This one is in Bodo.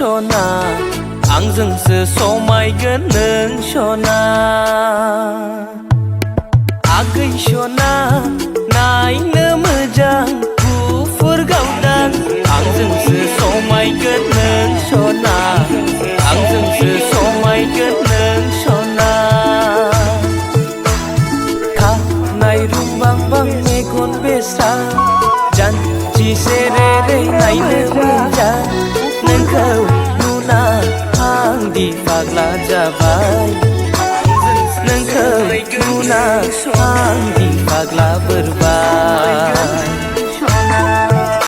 सना आंजोंसो समायगोन नों सना आगै सना नायनो मोजां गुफुर गावदां आंजोंसो समायगोन नों सना आंजोंसो समायगोन नों सना खानाय रुंबांबां मेगन बेसा जानजि सेरेरे नायनो मोजां नोंखौ नुना आंदि फाग्ला जाबाय नोंखौ नुना आंदि फाग्ला बोरबाय